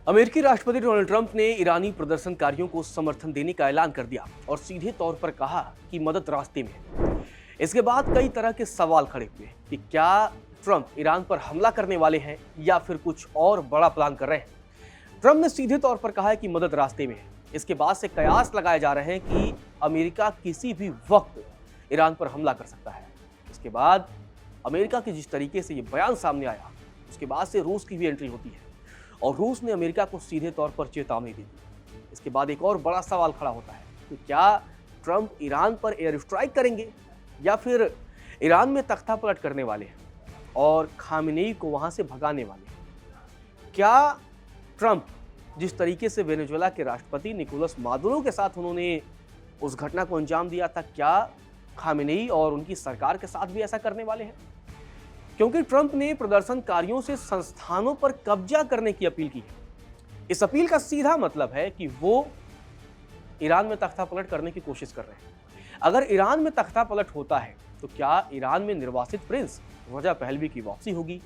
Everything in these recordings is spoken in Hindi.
अमेरिकी राष्ट्रपति डोनाल्ड ट्रंप ने ईरानी प्रदर्शनकारियों को समर्थन देने का ऐलान कर दिया और सीधे तौर पर कहा कि मदद रास्ते में है। इसके बाद कई तरह के सवाल खड़े हुए कि क्या ट्रंप ईरान पर हमला करने वाले हैं या फिर कुछ और बड़ा प्लान कर रहे हैं। ट्रंप ने सीधे तौर पर कहा है कि मदद रास्ते में है। इसके बाद से कयास लगाए जा रहे हैं कि अमेरिका किसी भी वक्त ईरान पर हमला कर सकता है। इसके बाद अमेरिका के जिस तरीके से ये बयान सामने आया, उसके बाद से रूस की भी एंट्री होती है और रूस ने अमेरिका को सीधे तौर पर चेतावनी दी थी। इसके बाद एक और बड़ा सवाल खड़ा होता है कि क्या ट्रंप ईरान पर एयर स्ट्राइक करेंगे या फिर ईरान में तख्ता पलट करने वाले हैं और खामेनेई को वहां से भगाने वाले हैं। क्या ट्रंप जिस तरीके से वेनेजुएला के राष्ट्रपति निकोलस मादुरो के साथ उन्होंने उस घटना को अंजाम दिया था, क्या खामेनेई और उनकी सरकार के साथ भी ऐसा करने वाले हैं? क्योंकि ट्रंप ने प्रदर्शनकारियों से संस्थानों पर कब्जा करने की अपील की है। इस अपील का सीधा मतलब है कि वो ईरान में तख्ता पलट करने की कोशिश कर रहे हैं। अगर ईरान में तख्ता पलट होता है तो क्या ईरान में निर्वासित प्रिंस रजा पहलवी की वापसी होगी?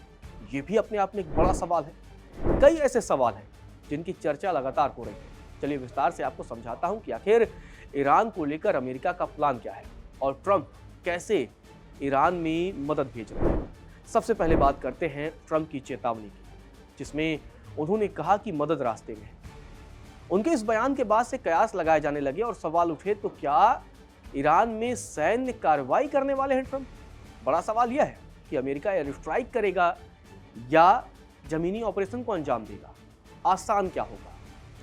ये भी अपने आप में एक बड़ा सवाल है। कई ऐसे सवाल हैं जिनकी चर्चा लगातार हो रही है। चलिए विस्तार से आपको समझाता हूं कि आखिर ईरान को लेकर अमेरिका का प्लान क्या है और ट्रंप कैसे ईरान में मदद भेज रहे हैं। सबसे पहले बात करते हैं ट्रंप की चेतावनी की, जिसमें उन्होंने कहा कि मदद रास्ते में है। उनके इस बयान के बाद से कयास लगाए जाने लगे और सवाल उठे, तो क्या ईरान में सैन्य कार्रवाई करने वाले हैं ट्रंप? बड़ा सवाल यह है कि अमेरिका एयर स्ट्राइक करेगा या जमीनी ऑपरेशन को अंजाम देगा। आसान क्या होगा,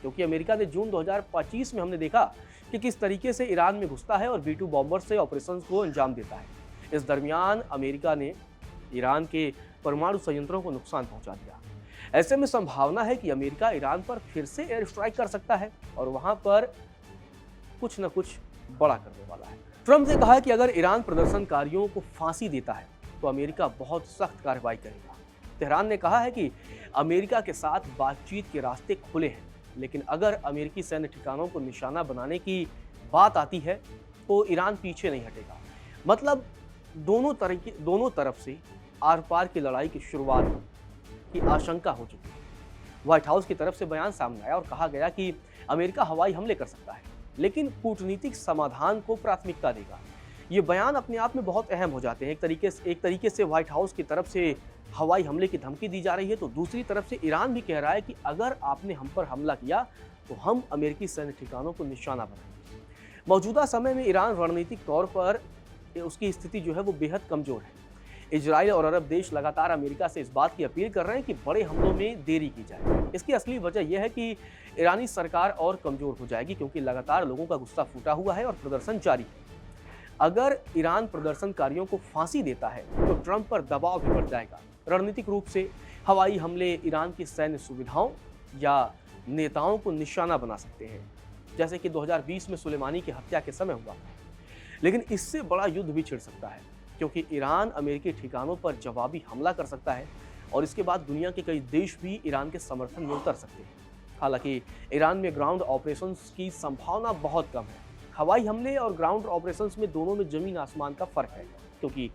क्योंकि अमेरिका ने जून 2025 में हमने देखा कि किस तरीके से ईरान में घुसता है और B-2 बॉम्बर से ऑपरेशन को अंजाम देता है। इस दरमियान अमेरिका ने ईरान के परमाणु संयंत्रों को नुकसान पहुंचा दिया। ऐसे में संभावना है कि अमेरिका ईरान पर फिर से एयर स्ट्राइक कर सकता है और वहां पर कुछ न कुछ बड़ा करने वाला है। ट्रंप ने कहा कि अगर ईरान प्रदर्शनकारियों को फांसी देता है तो अमेरिका बहुत सख्त कार्रवाई करेगा। तेहरान ने कहा है कि अमेरिका के साथ बातचीत के रास्ते खुले हैं, लेकिन अगर अमेरिकी सैन्य ठिकानों को निशाना बनाने की बात आती है तो ईरान पीछे नहीं हटेगा। मतलब दोनों तरफ से आर पार की लड़ाई की शुरुआत की आशंका हो चुकी है। व्हाइट हाउस की तरफ से बयान सामने आया और कहा गया कि अमेरिका हवाई हमले कर सकता है, लेकिन कूटनीतिक समाधान को प्राथमिकता देगा। ये बयान अपने आप में बहुत अहम हो जाते हैं। एक तरीके से व्हाइट हाउस की तरफ से हवाई हमले की धमकी दी जा रही है, तो दूसरी तरफ से ईरान भी कह रहा है कि अगर आपने हम पर हमला किया तो हम अमेरिकी सैन्य ठिकानों को निशाना बनाएंगे। मौजूदा समय में ईरान रणनीतिक तौर पर उसकी स्थिति जो है वो बेहद कमजोर है। इजराइल और अरब देश लगातार अमेरिका से इस बात की अपील कर रहे हैं कि बड़े हमलों में देरी की जाए। इसकी असली वजह यह है कि ईरानी सरकार और कमजोर हो जाएगी, क्योंकि लगातार लोगों का गुस्सा फूटा हुआ है और प्रदर्शन जारी है। अगर ईरान प्रदर्शनकारियों को फांसी देता है तो ट्रंप पर दबाव भी बढ़ जाएगा। रणनीतिक रूप से हवाई हमले ईरान की सैन्य सुविधाओं या नेताओं को निशाना बना सकते हैं, जैसे कि 2020 में सुलेमानी की हत्या के समय हुआ था। लेकिन इससे बड़ा युद्ध भी छिड़ सकता है, क्योंकि ईरान अमेरिकी ठिकानों पर जवाबी हमला कर सकता है और इसके बाद दुनिया के कई देश भी ईरान के समर्थन में उतर सकते हैं। हालांकि ईरान में ग्राउंड ऑपरेशंस की संभावना बहुत कम है। हवाई हमले और ग्राउंड ऑपरेशंस में दोनों में जमीन आसमान का फर्क है, क्योंकि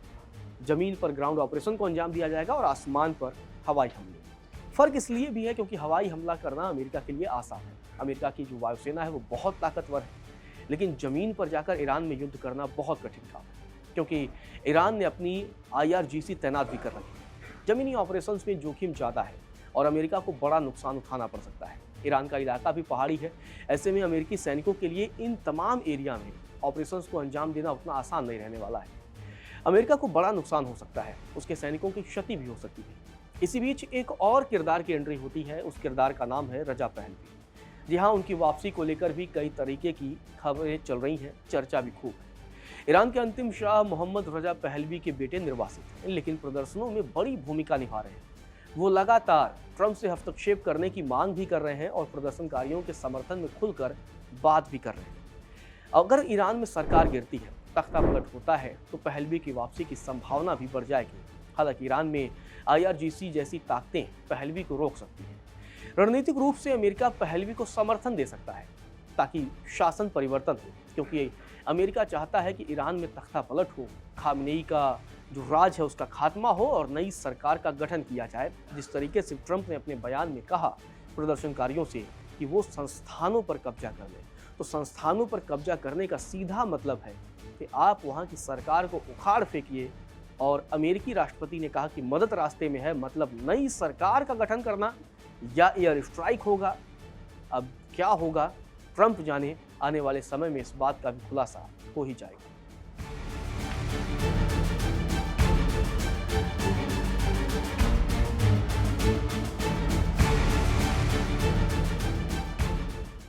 जमीन पर ग्राउंड ऑपरेशन को अंजाम दिया जाएगा और आसमान पर हवाई हमले। फर्क इसलिए भी है क्योंकि हवाई हमला करना अमेरिका के लिए आसान है। अमेरिका की जो वायुसेना है वो बहुत ताकतवर है, लेकिन जमीन पर जाकर ईरान में युद्ध करना बहुत कठिन काम है, क्योंकि ईरान ने अपनी IRGC तैनात भी कर रखी है। जमीनी ऑपरेशंस में जोखिम ज़्यादा है और अमेरिका को बड़ा नुकसान उठाना पड़ सकता है। ईरान का इलाका भी पहाड़ी है। ऐसे में अमेरिकी सैनिकों के लिए इन तमाम एरिया में ऑपरेशंस को अंजाम देना उतना आसान नहीं रहने वाला है। अमेरिका को बड़ा नुकसान हो सकता है, उसके सैनिकों की क्षति भी हो सकती है। इसी बीच एक और किरदार की एंट्री होती है। उस किरदार का नाम है रजा पहलवी। जी हाँ, उनकी वापसी को लेकर भी कई तरीके की खबरें चल रही हैं, चर्चा भी खूब है। ईरान के अंतिम शाह मोहम्मद रजा पहलवी के बेटे निर्वासित हैं, लेकिन प्रदर्शनों में बड़ी भूमिका निभा रहे हैं। वो लगातार ट्रंप से हस्तक्षेप करने की मांग भी कर रहे हैं और प्रदर्शनकारियों के समर्थन में खुलकर बात भी कर रहे हैं। अगर ईरान में सरकार गिरती है, तख्ता पलट होता है, तो पहलवी की वापसी की संभावना भी बढ़ जाएगी। हालांकि ईरान में IRGC जैसी ताकतें पहलवी को रोक सकती हैं। रणनीतिक रूप से अमेरिका पहलवी को समर्थन दे सकता है ताकि शासन परिवर्तन हो, क्योंकि अमेरिका चाहता है कि ईरान में तख्ता पलट हो, खामेनेई का जो राज है उसका खात्मा हो और नई सरकार का गठन किया जाए। जिस तरीके से ट्रंप ने अपने बयान में कहा प्रदर्शनकारियों से कि वो संस्थानों पर कब्जा कर लें। तो संस्थानों पर कब्जा करने का सीधा मतलब है कि आप वहाँ की सरकार को उखाड़ फेंकिए, और अमेरिकी राष्ट्रपति ने कहा कि मदद रास्ते में है, मतलब नई सरकार का गठन करना या एयर स्ट्राइक होगा। अब क्या होगा ट्रंप जाने, आने वाले समय में इस बात का भी खुलासा हो ही जाएगा।